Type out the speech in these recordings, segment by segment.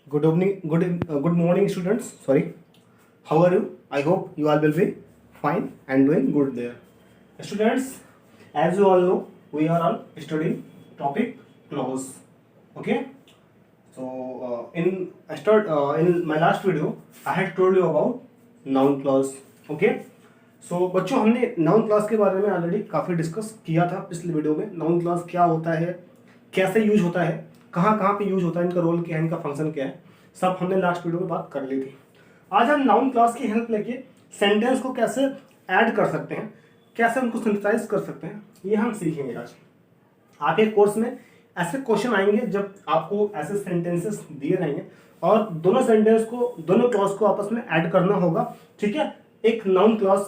Good evening, good morning, students. Sorry, how are you? I hope you all will be fine and doing good there. Students, as you all know, we are all studying topic clause. Okay. So in my last video, I had told you about noun clause. Okay. सो बच्चों हमने noun class के बारे में already काफ़ी discuss किया था पिछले video में। नाउन क्लास क्या होता है, कैसे यूज होता है, कहाँ कहाँ पे यूज होता है, इनका रोल क्या है, इनका फंक्शन क्या है, सब हमने लास्ट वीडियो में बात कर ली थी। आज हम नाउन क्लास की हेल्प लेके सेंटेंस को कैसे ऐड कर सकते हैं, कैसे उनको सिंथेसाइज कर सकते हैं, ये हम सीखेंगे आज। आपके कोर्स में ऐसे क्वेश्चन आएंगे जब आपको ऐसे सेंटेंसेस दिए रहेंगे और दोनों सेंटेंस को, दोनों क्लॉज को आपस में ऐड करना होगा। ठीक है, एक नाउन क्लॉज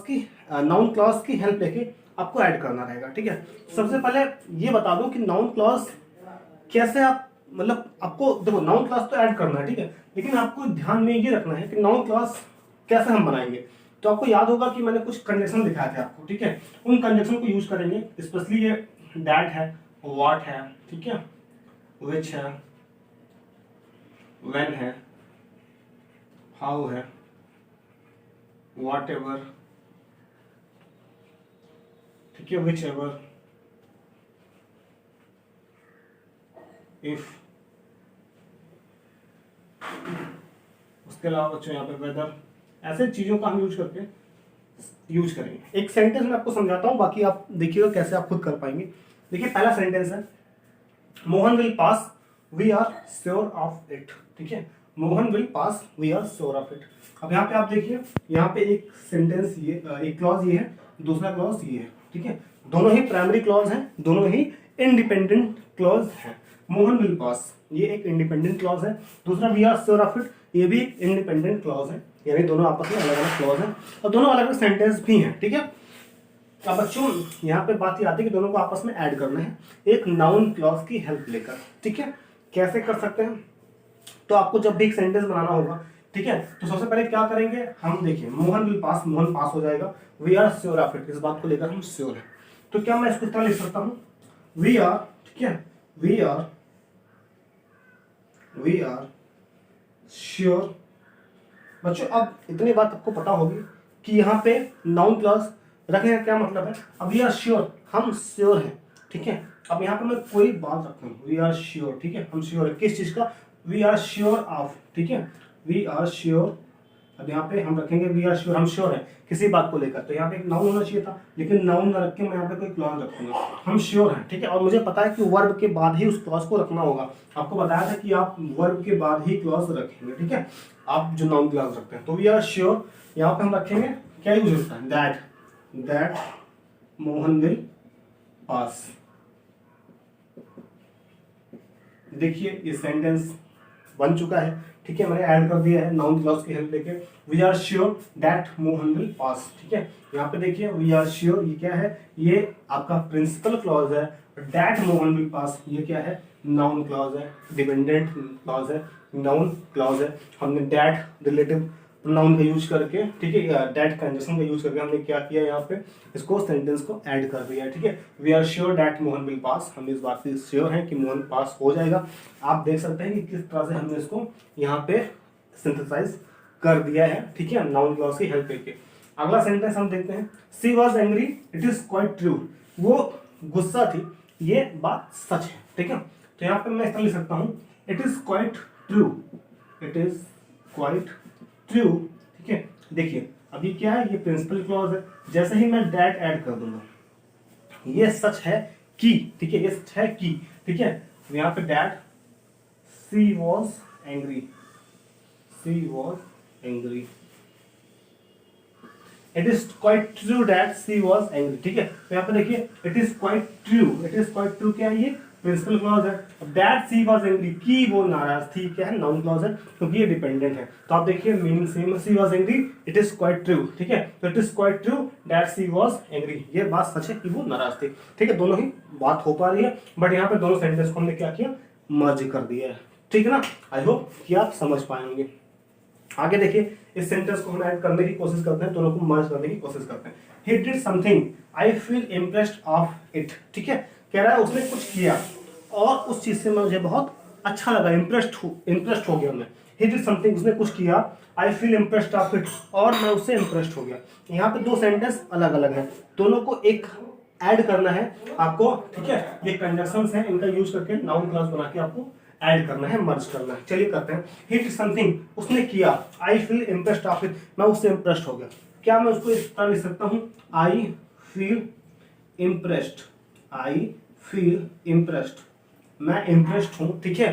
की हेल्प लेके आपको ऐड करना रहेगा। ठीक है, सबसे पहले ये बता दूं कि नाउन क्लॉज कैसे आप, मतलब आपको देखो नाउन क्लॉज तो ऐड करना है, ठीक है, लेकिन आपको ध्यान में ये रखना है कि नाउन क्लॉज कैसे हम बनाएंगे। तो आपको याद होगा कि मैंने कुछ कंजक्शन दिखाए थे आपको, ठीक है, उन कंजक्शन को यूज करेंगे। स्पेशली ये दैट है, व्हाट है, ठीक है, विच है, व्हेन है, हाउ है, whatever, ठीक है, whichever, if, उसके अलावा बच्चों यहाँ पे वेदर, ऐसे चीजों का हम यूज करेंगे। एक सेंटेंस में आपको समझाता हूँ, बाकी आप देखिएगा कैसे आप खुद कर पाएंगे। देखिए पहला सेंटेंस है Mohan will pass, we are sure of it. ठीक है, Mohan will pass, we are sure of it. अब यहाँ पे आप देखिए, यहाँ पे एक सेंटेंस ये, एक क्लॉज ये है, दूसरा क्लॉज ये है। ठीक है, दोनों ही प्राइमरी क्लॉज हैं, दोनों ही इंडिपेंडेंट क्लॉज हैं। मोहन विल पास ये एक इंडिपेंडेंट क्लॉज है, दूसरा we are sure of it ये भी एक इंडिपेंडेंट क्लॉज है, यानी दोनों आपस में अलग अलग क्लॉज हैं और दोनों अलग अलग सेंटेंस भी हैं। ठीक है, अब बच्चों यहाँ पे बात ये आती है कि दोनों को आपस में ऐड करना है एक नाउन क्लॉज की हेल्प लेकर। ठीक है, कैसे कर सकते हैं? तो आपको जब भी एक सेंटेंस बनाना होगा, ठीक है, तो सबसे पहले क्या करेंगे हम, देखिए Mohan will pass, Mohan pass हो जाएगा, we are sure of it, इस बात को लेकर हम श्योर है। तो क्या मैं इसको इस तरह लिख सकता हूं, वी आर, ठीक है, वी आर श्योर। बच्चों अब इतनी बात आपको पता होगी कि यहाँ पे नाउन क्लॉज रखने का क्या मतलब है। अब वी आर श्योर, हम श्योर हैं। ठीक है, अब यहाँ पे मैं कोई बात रखता हूँ, वी आर श्योर, ठीक है, हम श्योर है किस चीज का, वी आर श्योर ऑफ। ठीक है, वी आर श्योर, अब यहाँ पे हम रखेंगे वी आर श्योर, हम श्योर है किसी बात को लेकर। तो यहाँ पे एक नाउन होना चाहिए था, लेकिन नाउन ना रख के मैं यहाँ पे कोई क्लॉज रखूंगा, हम श्योर हैं। ठीक है, और मुझे पता है कि वर्ब के बाद ही उस क्लॉज को रखना होगा। आपको बताया था कि आप वर्ब के बाद ही क्लॉज रखेंगे। ठीक है, आप जो नाउन क्लॉज रखते हैं, तो वी आर श्योर यहाँ पे हम रखेंगे, क्या यूज होता है, दैट मोहन विल पास। देखिए ये सेंटेंस बन चुका है। ठीक है, मैंने ऐड कर दिया है नाउन क्लॉज की हेल्प लेके, we are sure that Mohan will pass. ठीक है, यहाँ पे देखिए वी आर श्योर ये क्या है, ये आपका प्रिंसिपल क्लॉज है। दैट मोहन विल पास ये क्या है, नाउन क्लॉज है, डिपेंडेंट क्लॉज है, नाउन क्लॉज है। हमने दैट रिलेटिव प्रोनाउन का यूज करके, ठीक है, दैट कंजक्शन का यूज करके हमने क्या किया, यहाँ पे इसको सेंटेंस को ऐड कर दिया है। ठीक है, we are sure that Mohan will pass, हम इस बात से श्योर हैं कि मोहन पास हो जाएगा। आप देख सकते हैं कि किस तरह से हमने इसको यहाँ पे सिंथेसाइज कर दिया है। ठीक है, नाउन क्लॉज की हेल्प करके। अगला सेंटेंस हम देखते हैं, she was angry, it is quite true, वो गुस्सा थी, ये बात सच है। ठीक है, तो यहाँ पे मैं इस तरह लिख सकता हूँ, it is quite true, it is quite true. ठीक है, देखिए अभी क्या है, ये प्रिंसिपल क्लॉज है, जैसे ही मैं दैट ऐड कर दूंगा, ये सच है कि, ठीक है, ये सच है कि, ठीक है, यहाँ पे that she was angry, she was angry, it is quite true that she was angry. ठीक है, तो यहाँ पे देखिए it is quite true, it is quite true क्या है, ये प्रिंसिपल क्लॉज है। दैट सी वॉज एंग्री, की वो नाराज थी, क्या है, नाउन क्लॉज है, क्योंकि ये डिपेंडेंट है। तो आप देखिए मीनिंग सेम है, she was angry, it is quite true. ठीक है, तो it is quite true that she was angry, ये बात सच है कि वो नाराज थी। ठीक है, दोनों ही बात हो पा रही है, बट यहाँ पे दोनों सेंटेंस को हमने क्या किया, मर्ज कर दिया है। ठीक है ना, आई होप कि आप समझ पाएंगे। आगे देखिए, इस सेंटेंस को हम ऐड करने की कोशिश करते हैं, दोनों को मर्ज करने की कोशिश करते हैं। He did something, I feel impressed of it. ठीक है, कह रहा है उसने कुछ किया और उस चीज से मुझे बहुत अच्छा लगा, इम्प्रेस्ड हो गया मैं। ही डिड समथिंग, उसने कुछ किया, I feel impressed of it, और मैं उससे इम्प्रेस्ड हो गया। यहाँ पे दो सेंटेंस अलग अलग हैं, दोनों को एक ऐड करना है आपको, ठीक है। ये कंजक्शंस हैं, इनका यूज करके नाउन क्लास बना के आपको ऐड करना है, मर्ज करना है। चलिए करते हैं। ही डिड समथिंग, उसने किया, I feel impressed of it, मैं उससे इम्प्रेस्ड हो गया। क्या मैं उसको इस तरह लिख सकता हूँ, I feel impressed, I feel impressed, मैं इम्प्रेस्ड हूँ, ठीक है।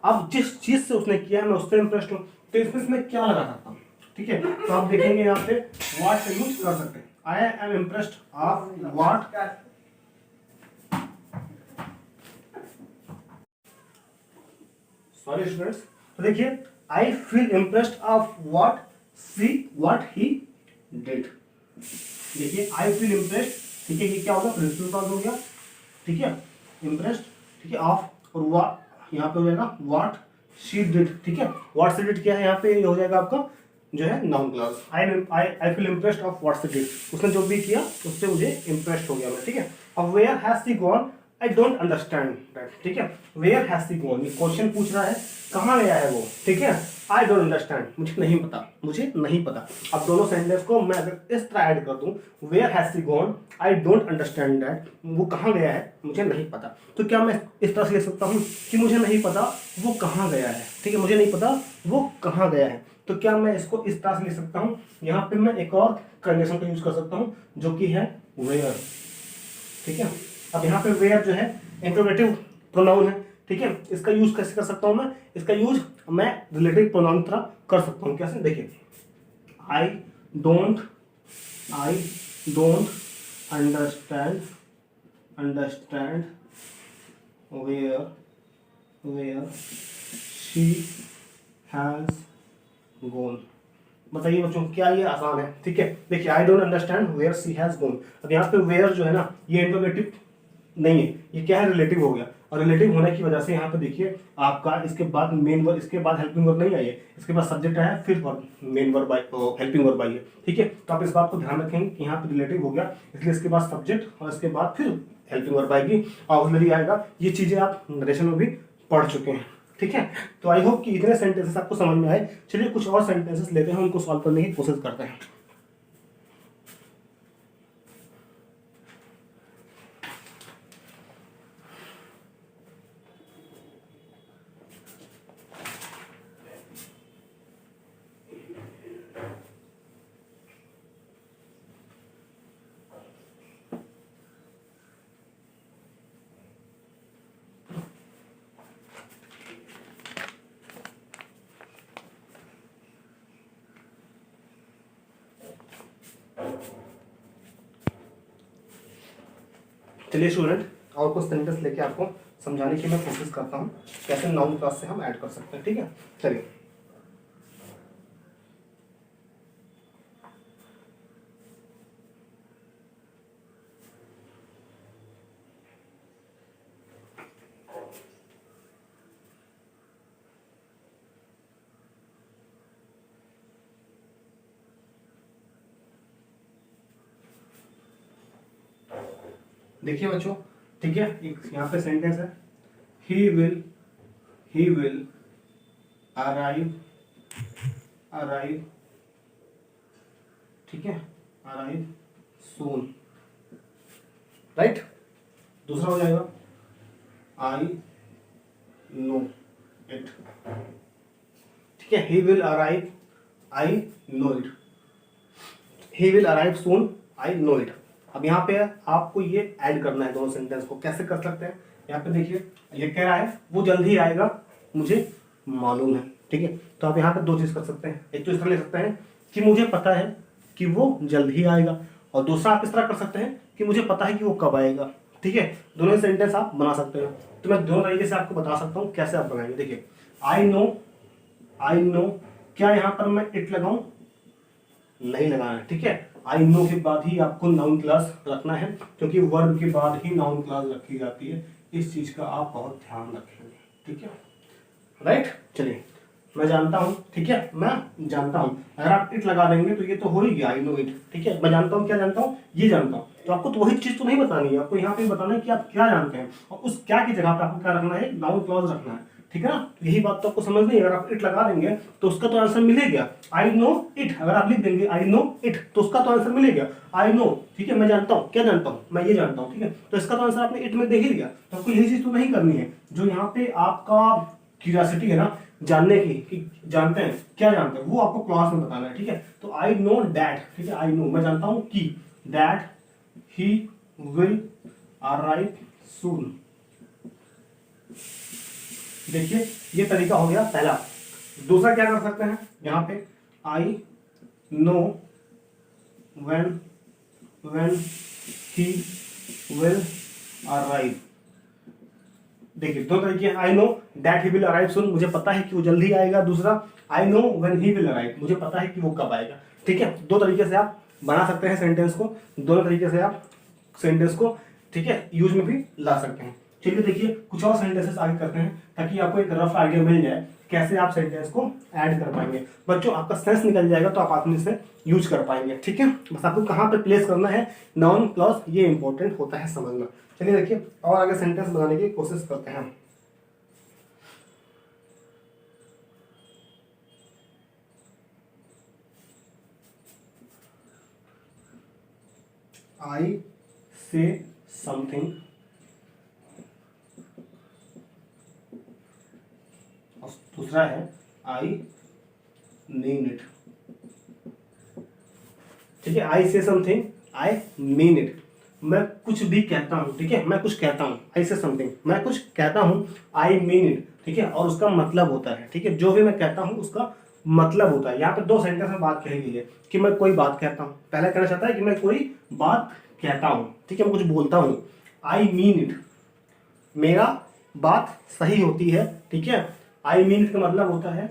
अब जिस चीज से उसने किया मैं उससे इम्प्रेस्ड हूँ, तो इसमें मैं क्या लगा सकता हूँ, ठीक है। तो आप देखेंगे यहाँ पे व्हाट से यूज कर सकते हैं, I am impressed of what, sorry students. तो देखिए I feel impressed of what he did. देखिए आई फील इम्प्रेस्ड, ठीक है, ये क्या होगा, प्रिंसिपल क्लॉज हो गया, ठीक है, इम्प्रेस्ड, ठीक है, ऑफ, और व्हाट यहाँ पे हो जाएगा व्हाट शी डिड, ठीक है। व्हाट शी डिड क्या है यहाँ पे, ये हो जाएगा आपका जो है noun clause. I feel impressed of what she did, उसने जो भी किया उससे मुझे इम्प्रेस्ड हो गया मैं, ठीक है। अब where has she gone, I don't understand that, ठीक है। वेयर हैज शी गॉन, ये क्वेश्चन पूछ रहा है कहाँ गया है वो, ठीक है। आई डोंट अंडरस्टैंड, मुझे नहीं पता, मुझे नहीं पता। अब दोनों सेंटेंस को मैं अगर इस तरह ऐड कर दूं, where has she gone, I don't understand that, वो कहाँ गया है मुझे नहीं पता, तो क्या मैं इस तरह से लिख सकता हूँ कि मुझे नहीं पता वो कहाँ गया है, ठीक है, मुझे नहीं पता वो कहाँ गया है। तो क्या मैं इसको इस तरह से लिख सकता हूँ, यहाँ पे मैं एक और कंडीशन का यूज कर सकता हूँ जो कि है वेयर, ठीक है। अब यहाँ पे वेयर जो है इंटरोगेटिव प्रोनाउन है, ठीक है। इसका यूज कैसे कर सकता हूँ मैं, इसका यूज मैं रिलेटिव प्रोनाउन तरह कर सकता हूँ। कैसे, देखिए I don't understand where she has gone. बताइए बच्चों, क्या ये आसान है, ठीक है। देखिए I don't understand where she has gone, अब यहाँ पे वेयर जो है ना ये इंटरोगेटिव नहीं है, ये क्या है, रिलेटिव हो गया, और रिलेटिव होने की वजह से यहाँ पे देखिए आपका इसके बाद मेन वर्ब, इसके बाद हेल्पिंग वर्ब नहीं आई है, इसके बाद सब्जेक्ट आया, फिर main verb helping verb I है, ठीक है। तो आप इस बात को ध्यान रखेंगे कि यहाँ पे रिलेटिव हो गया, इसलिए इसके बाद सब्जेक्ट और इसके बाद फिर हेल्पिंग वर्ब आएगी, ऑक्सिलरी आएगा। ये चीजें आप नरेशन में भी पढ़ चुके हैं, ठीक है। तो आई होप कि इतने सेंटेंसेस आपको समझ में आए। चलिए कुछ और सेंटेंसेस लेते हैं, उनको सॉल्व करने की कोशिश करते हैं। चलिए स्टूडेंट, और कुछ सेंटेंस लेके आपको समझाने की मैं कोशिश करता हूँ कैसे नाउन क्लास से हम ऐड कर सकते हैं, ठीक है। चलिए देखिए बच्चों, ठीक है, एक यहाँ पे सेंटेंस है, ही विल अराइव, ठीक है, अराइव सून, राइट। दूसरा हो जाएगा आई नो इट, ठीक है, ही will arrive, I know it, he will arrive soon, I know it. अब यहाँ पे आपको ये ऐड करना है दोनों सेंटेंस को, कैसे कर सकते हैं, यहाँ पे देखिए ये कह रहा है वो जल्द ही आएगा मुझे मालूम है, ठीक है। तो आप यहाँ पे दो चीज कर सकते हैं, एक तो इस तरह ले सकते हैं कि मुझे पता है कि वो जल्द ही आएगा, और दूसरा आप इस तरह कर सकते हैं कि मुझे पता है कि वो कब आएगा, ठीक है। दोनों सेंटेंस आप बना सकते हैं। तो मैं दोनों तरीके से आपको बता सकता हूँ कैसे आप बनाएंगे। देखिए आई नो, क्या यहाँ पर मैं इट लगाऊं, नहीं लगाना है, ठीक है। आई नो के बाद ही आपको नाउन क्लास रखना है, क्योंकि वर्ब के बाद ही नाउन क्लास रखी जाती है, इस चीज का आप बहुत ध्यान रखेंगे, ठीक है, राइट। चलिए मैं जानता हूँ, ठीक है, मैं जानता हूँ, अगर आप इट लगा देंगे तो ये तो हो ही गया, आई नो इट, ठीक है। मैं जानता हूँ, क्या जानता हूँ, ये जानता हूँ। तो आपको तो वही चीज तो नहीं बतानी है, आपको यहाँ पे बताना है कि आप क्या जानते हैं, और उस क्या की जगह पे आपको क्या रखना है, नाउन क्लॉज रखना है, ठीक है ना। तो यही बात तो आपको समझ नहीं, अगर आप इट लगा देंगे तो उसका तो आंसर मिलेगा, आई नो इट। अगर आप लिख देंगे आई नो इट तो उसका तो आंसर मिलेगा, आई नो, ठीक है, मैं जानता हूँ, क्या जानता हूँ, मैं ये जानता हूँ, ठीक है। तो इसका तो आंसर आपने इट में दे ही दिया। तो आपको यही चीज तो नहीं करनी है, जो यहाँ पे आपका क्यूरियोसिटी है ना जानने की, कि जानते हैं, क्या जानते हैं, वो आपको क्लास में बताना है, ठीक है। तो आई नो दैट, ठीक है, आई नो मैं जानता हूँ कि, दैट ही विल अराइव सून। देखिए ये तरीका हो गया पहला। दूसरा क्या कर सकते हैं, यहाँ पे I know when he will arrive. देखिए दो तरीके हैं, I know that he will arrive soon, मुझे पता है कि वो जल्दी आएगा। दूसरा I know when he will arrive, मुझे पता है कि वो कब आएगा, ठीक है। दो तरीके से आप बना सकते हैं सेंटेंस को, दोनों तरीके से आप सेंटेंस को, ठीक है, यूज में भी ला सकते हैं। चलिए देखिए कुछ और सेंटेंसेस आगे करते हैं ताकि आपको एक रफ आइडिया मिल जाए कैसे आप सेंटेंस को ऐड कर पाएंगे। बच्चों आपका सेंस निकल जाएगा तो आप आसानी से यूज कर पाएंगे, ठीक है। बस आपको कहाँ पे प्लेस करना है नाउन क्लॉज, ये इंपॉर्टेंट होता है समझना। चलिए देखिए और आगे सेंटेंस बनाने की कोशिश करते हैं। आई से समथिंग, दूसरा है आई मीन इट, ठीक है। आई से समथिंग, आई मीन इट, मैं कुछ भी कहता हूं, ठीक है, मैं कुछ कहता हूं, आई से समथिंग, मैं कुछ कहता हूं, आई मीन इट, ठीक है, और उसका मतलब होता है, ठीक है, जो भी मैं कहता हूं उसका मतलब होता है। यहाँ पे दो सेंटेंस में बात कही गई है कि मैं कोई बात कहता हूं, पहला कहना चाहता है कि मैं कोई बात कहता हूं, ठीक है, मैं कुछ बोलता हूं, आई मीन इट, मेरा बात सही होती है, ठीक है। आई मीन इट का मतलब होता है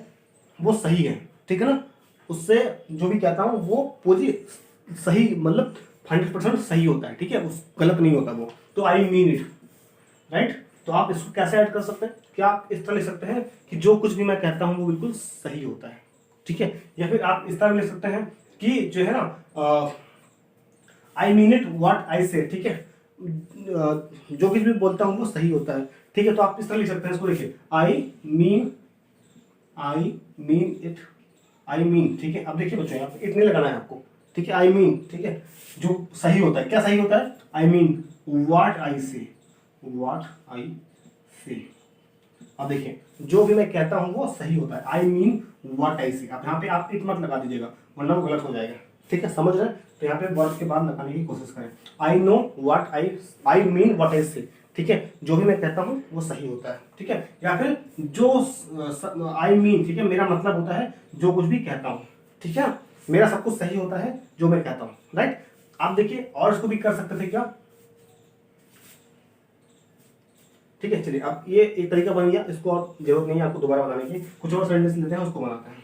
वो सही है, ठीक है ना, उससे जो भी कहता हूं वो पूरी सही, मतलब 100% सही होता है, ठीक है, उस गलत नहीं होता वो। तो आई मीन इट, राइट। तो आप इसको कैसे ऐड कर सकते हैं, क्या आप इस तरह लिख सकते हैं कि जो कुछ भी मैं कहता हूं वो बिल्कुल सही होता है, ठीक है। या फिर आप इस तरह लिख सकते हैं कि जो है ना I mean it what I से, ठीक है, जो कुछ भी बोलता हूं वो सही होता है, ठीक है। तो आप इस तरह लिख सकते हैं, इसको लिखिए I mean it, I mean, ठीक है। अब देखिए बच्चों यहाँ पे इट नहीं लगाना है आपको, ठीक है, आई मीन, ठीक है, जो सही होता है, क्या सही होता है, आई मीन व्हाट आई से, अब देखिए जो भी मैं कहता हूं वो सही होता है, आई मीन व्हाट आई से। अब यहाँ पे आप इट मत लगा दीजिएगा वरना वो गलत हो जाएगा, ठीक है, समझ रहे हैं। तो यहाँ पे वर्ड के बाद लगाने की कोशिश करें, I know what I mean what I से, ठीक है, जो भी मैं कहता हूं वो सही होता है, ठीक है। या फिर जो आई मीन, ठीक है, मेरा मतलब होता है जो कुछ भी कहता हूं, ठीक है, मेरा सब कुछ सही होता है जो मैं कहता हूं, राइट। आप देखिए और इसको भी कर सकते थे क्या, ठीक है। चलिए अब ये एक तरीका बन गया, इसको और जरूरत नहीं है आपको दोबारा बताने की, कुछ और सेंटेंस लेते हैं उसको बनाते हैं।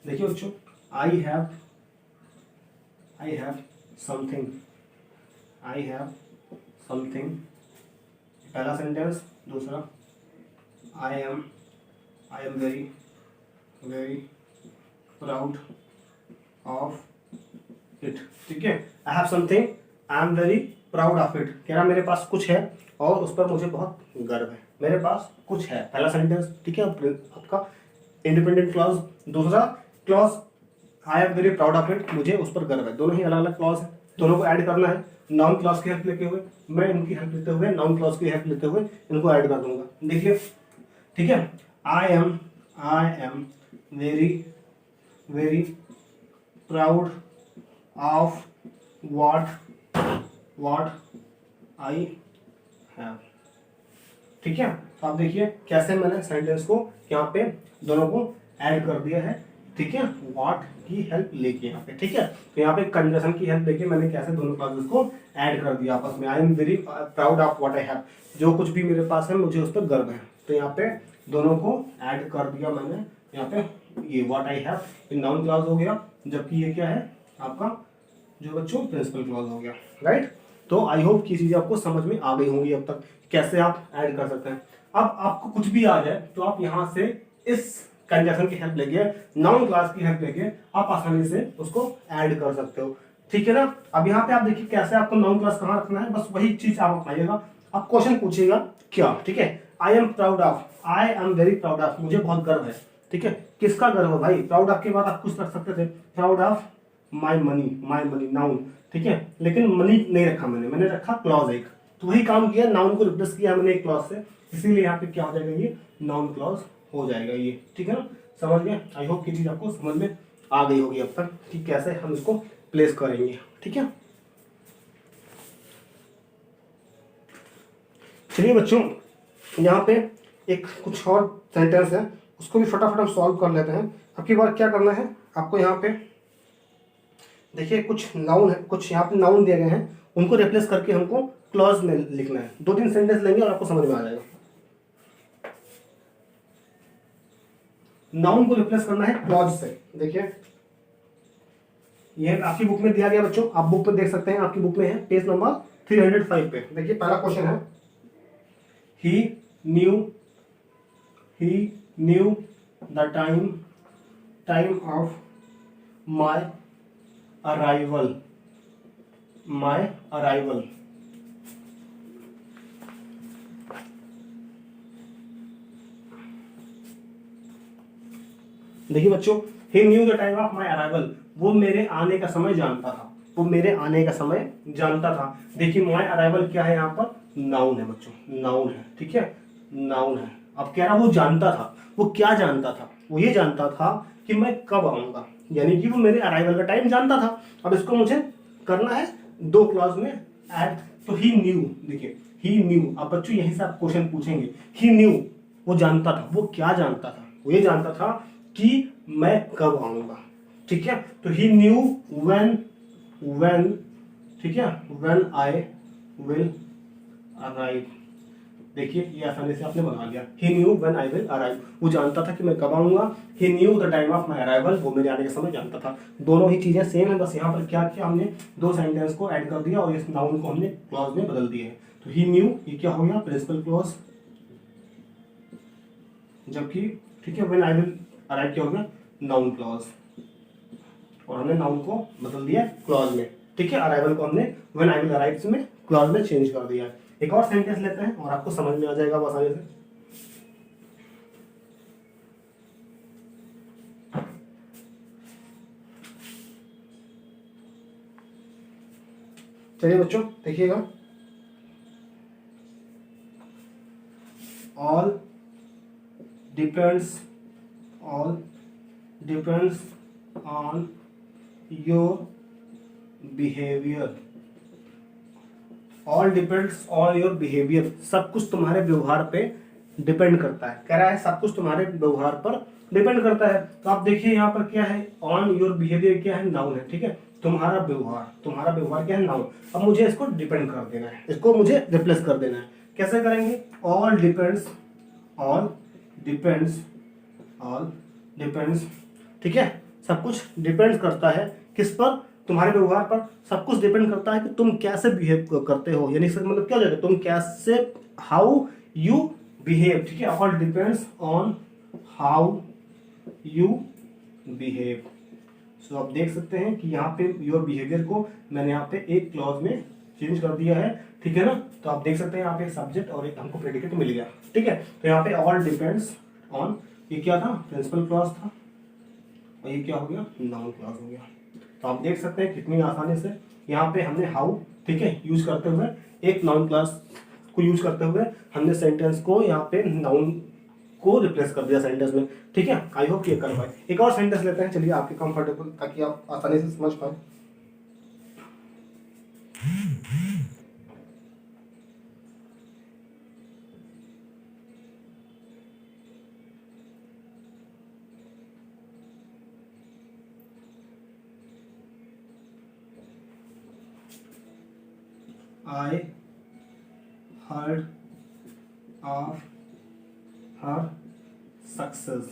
देखिए बच्चों आई हैव समथिंग, पहला सेंटेंस। दूसरा I am very proud of it, ठीक है। I have something, I am very proud of it, कह रहा मेरे पास कुछ है और उस पर मुझे बहुत गर्व है, मेरे पास कुछ है, पहला सेंटेंस, ठीक है, आपका इंडिपेंडेंट क्लॉज। दूसरा clause I am very proud of it, मुझे उस पर गर्व है, दोनों ही अलग अलग क्लॉज है, दोनों को ऐड करना है नाउन क्लॉज की हेल्प लेते हुए, मैं इनकी हेल्प लेते हुए, नाउन क्लॉज की हेल्प लेते हुए इनको ऐड कर दूंगा। देखिए ठीक है, I am very proud of what I have, ठीक है। तो आप देखिए कैसे मैंने सेंटेंस को यहाँ पे दोनों को ऐड कर दिया है, ठीक है, व्हाट की हेल्प लेके यहाँ पे, ठीक है। तो यहाँ पे कंजंक्शन की हेल्प लेके मैंने कैसे दोनों क्लॉजेस को ऐड कर दिया आपस में। I am very proud of what I have, जो कुछ भी मेरे पास है मुझे उस पर गर्व है, तो यहाँ पे दोनों को ऐड कर दिया मैंने। यहाँ पे ये व्हाट आई हैव ये नाउन क्लॉज हो गया, जबकि ये क्या है आपका जो बच्चों प्रिंसिपल क्लॉज हो गया, राइट। तो आई होप की चीजें आपको समझ में आ गई होंगी अब तक कैसे आप ऐड कर सकते हैं। अब आपको कुछ भी आ जाए तो आप यहाँ से इस कंजक्शन की हेल्प लेके, नाउन क्लास की हेल्प लेके आप आसानी से उसको ऐड कर सकते हो। ठीक है ना। अब यहाँ पे आप देखिए कैसे आपको नाउन क्लास कहाँ रखना है, बस वही चीज आप अपनाइएगा। आप क्वेश्चन पूछिएगा क्या, ठीक है। I am proud of, I am very proud of, मुझे बहुत गर्व है। ठीक है, किसका गर्व है भाई? प्राउड ऑफ के बाद आप कुछ रख सकते थे, proud of my money, noun. ठीक है, लेकिन मनी नहीं रखा मैंने रखा क्लॉज एक, तो वही काम किया, नाउन को रिप्लेस किया मैंने एक क्लॉज से, इसीलिए यहाँ पे क्या हो जाएगा, ये नाउन क्लॉज हो जाएगा ये। ठीक है ना, समझ गए? आई होप ये चीज आपको समझ में आ गई होगी अब तक कि कैसे हम इसको प्लेस करेंगे। ठीक है, चलिए बच्चों, यहाँ पे एक कुछ और सेंटेंस है, उसको भी फटाफट हम सॉल्व कर लेते हैं। अब की बार क्या करना है आपको, यहाँ पे देखिए कुछ नाउन है, कुछ यहाँ पे नाउन दिए गए हैं, उनको रिप्लेस करके हमको क्लॉज में लिखना है। 2-3 सेंटेंस लेंगे और आपको समझ में आ जाएगा। नाउन को रिप्लेस करना है क्लॉज से। देखिए ये आपकी बुक में दिया गया बच्चों, आप बुक में देख सकते हैं, आपकी बुक में है पेज नंबर 305 पे। देखिए पहला क्वेश्चन है, he knew the time of my arrival। देखिए बच्चों, he knew the time of my arrival, वो मेरे आने का समय जानता था, वो मेरे आने का समय जानता था। देखिए my arrival क्या है, यहाँ पर नाउन है बच्चों, नाउन है। ठीक है, नाउन है। अब कह रहा वो जानता था, वो क्या जानता था? वो ये जानता था कि मैं कब आऊंगा, यानी कि वो मेरे अराइवल का टाइम जानता था। अब इसको मुझे करना है 2 क्लॉज में ऐड, तो ही न्यू। देखिए ही न्यू, अब बच्चों यहीं से आप क्वेश्चन पूछेंगे, ही न्यू वो जानता था, वो क्या जानता था? वो ये जानता था कि मैं कब आऊंगा। ठीक है, तो ही न्यू व्हेन, ठीक है, व्हेन आई विल अराइव। देखिए ये आसानी से आपने बना लिया, he knew when I will arrive, वो जानता था कि मैं कब आऊंगा। He knew the time of my arrival, वो मेरे आने का समय जानता था। दोनों ही चीजें सेम है, बस यहाँ पर क्या किया हमने, 2 सेंटेंस को ऐड कर दिया और इस नाउन को हमने क्लॉज में बदल दिया है। तो ही न्यू ये क्या हो गया, प्रिंसिपल क्लॉज, जबकि ठीक है व्हेन आई विल अराइव क्या हो गया, नाउन क्लॉज, और हमने नाउन को बदल दिया क्लॉज में। ठीक है, अराइवल को हमने व्हेन आई विल अराइव में क्लॉज में चेंज कर दिया। एक और सेंटेंस लेते हैं और आपको समझ में आ जाएगा वो आसानी से। चलिए बच्चों देखिएगा, all depends on your behaviour. All depends on your behaviour, सब कुछ तुम्हारे व्यवहार पे डिपेंड करता है। कह रहा है सब कुछ तुम्हारे व्यवहार पर डिपेंड करता है। तो आप देखिए यहाँ पर क्या है, ऑन योर बिहेवियर क्या है, नाउन है। ठीक है, तुम्हारा व्यवहार क्या है, नाउन। अब मुझे इसको डिपेंड कर देना है, इसको मुझे रिप्लेस कर देना है। कैसे करेंगे, ऑल डिपेंड्स, ठीक है, सब कुछ डिपेंड करता है किस पर, तुम्हारे व्यवहार पर। सब कुछ डिपेंड करता है कि तुम कैसे बिहेव करते हो, यानी इसका मतलब क्या हो जाएगा, तुम कैसे, हाउ यू बिहेव। ठीक है, all depends on how you behave. सो आप देख सकते हैं कि यहाँ पे योर बिहेवियर को मैंने यहाँ पे एक क्लॉज में चेंज कर दिया है। ठीक है ना, तो आप देख सकते हैं यहाँ पे एक सब्जेक्ट और एक हमको प्रेडिकेट मिल गया। ठीक है, तो यहाँ पे ऑल डिपेंड्स ऑन, ये क्या था, प्रिंसिपल क्लॉज था, और ये क्या हो गया, नाउन क्लॉज हो गया। तो आप देख सकते हैं कितनी आसानी से यहाँ पे हमने हाउ, ठीक है, यूज करते हुए, एक नाउन क्लास को यूज करते हुए हमने सेंटेंस को यहाँ पे नाउन को रिप्लेस कर दिया सेंटेंस में। ठीक है, आई होप ये कर पाए। एक और सेंटेंस लेते हैं, चलिए आपके कंफर्टेबल, ताकि आप आसानी से समझ पाए। I heard of her success,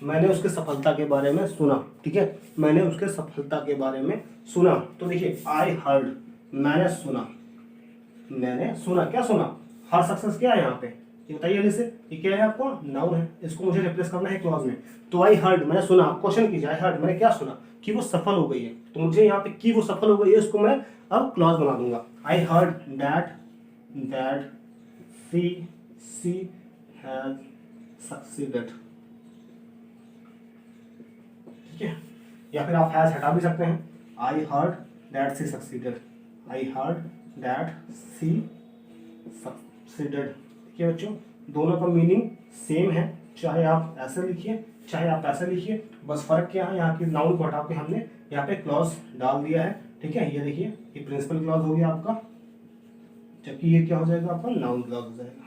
मैंने उसके सफलता के बारे में सुना। ठीक है, मैंने उसके सफलता के बारे में सुना। तो देखिए आई हर्ड, मैंने सुना, क्या सुना, हर सक्सेस क्या है यहाँ पे, ये बताइए जल्दी से, ये क्या है आपको? नाउन है, इसको मुझे रिप्लेस करना है क्लॉज में। तो आई हर्ड, मैंने सुना, क्वेश्चन कीजिए, आई हर्ड मैंने क्या सुना कि वो सफल हो गई है, तो मुझे यहाँ पे कि वो सफल हो गई है इसको मैं अब क्लॉज बना दूंगा। I heard that she has succeeded, ठीक है। या फिर आप हैज हटा भी सकते हैं, I heard that she succeeded, I heard that she succeeded. ठीक है बच्चों, दोनों का मीनिंग सेम है, चाहे आप ऐसे लिखिए चाहे आप ऐसे लिखिए, बस फर्क क्या है, यहाँ की नाउन को हटा के हमने यहाँ पे क्लॉज डाल दिया है। ठीक है, ये देखिए ये प्रिंसिपल क्लॉज हो गया आपका, जबकि ये क्या हो जाएगा आपका? नाउन क्लॉज हो जाएगा।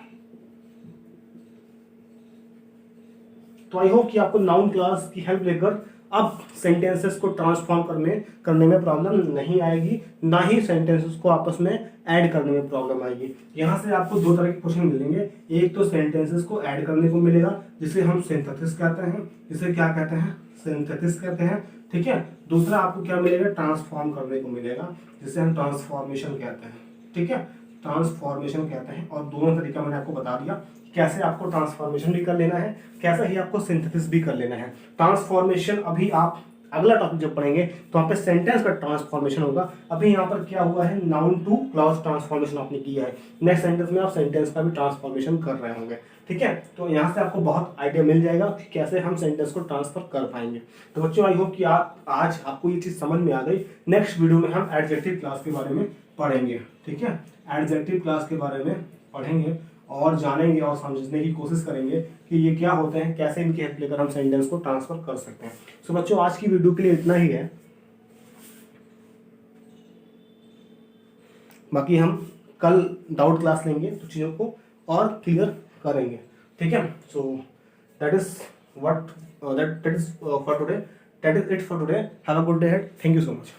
तो आई होप कि आपको नाउन क्लॉज की हेल्प लेकर अब सेंटेंसेस को ट्रांसफॉर्म करने में प्रॉब्लम नहीं आएगी, ना ही सेंटेंसेस को आपस में ऐड करने में प्रॉब्लम आएगी। यहाँ से आपको दो तरह के क्वेश्चन मिलेंगे, एक तो सेंटेंसेस को ऐड करने को मिलेगा जिसे हम सिंथेसिस कहते हैं, जिसे क्या कहते हैं? सिंथेसिस कहते हैं। ठीक है, दूसरा आपको क्या मिलेगा? ट्रांसफॉर्म करने को मिलेगा जिसे हम ट्रांसफॉर्मेशन कहते हैं। ठीक है, ट्रांसफॉर्मेशन कहते हैं, और दोनों तरीका मैंने आपको बता दिया कैसे आपको ट्रांसफॉर्मेशन भी कर लेना है, कैसे ही आपको सिंथेसिस भी कर लेना है। ट्रांसफॉर्मेशन अभी आप अगला टॉपिक जब पढ़ेंगे तो वहाँ पे सेंटेंस का ट्रांसफॉर्मेशन होगा। अभी यहाँ पर क्या हुआ है? नाउन टू क्लॉज ट्रांसफॉर्मेशन आपने किया है, नेक्स्ट सेंटेंस में आप सेंटेंस का भी ट्रांसफॉर्मेशन कर रहे होंगे। ठीक है, तो यहाँ से आपको बहुत आइडिया मिल जाएगा कि कैसे हम सेंटेंस को ट्रांसफर कर पाएंगे। तो बच्चों आई होप कि आप आज आपको ये चीज़ समझ में आ गई। नेक्स्ट वीडियो में हम एडजेक्टिव क्लास के बारे में पढ़ेंगे। ठीक है, एडजेक्टिव क्लास के बारे में पढ़ेंगे और जानेंगे और समझने की कोशिश करेंगे कि ये क्या होते हैं, कैसे इनकी हेल्प लेकर हम सेंटेंस को ट्रांसफर कर सकते हैं। सो बच्चों आज की वीडियो के लिए इतना ही है, बाकी हम कल डाउट क्लास लेंगे तो चीज़ों को और क्लियर करेंगे। ठीक है, so that is what that is for today, that is it for today. Have a good day, thank you so much.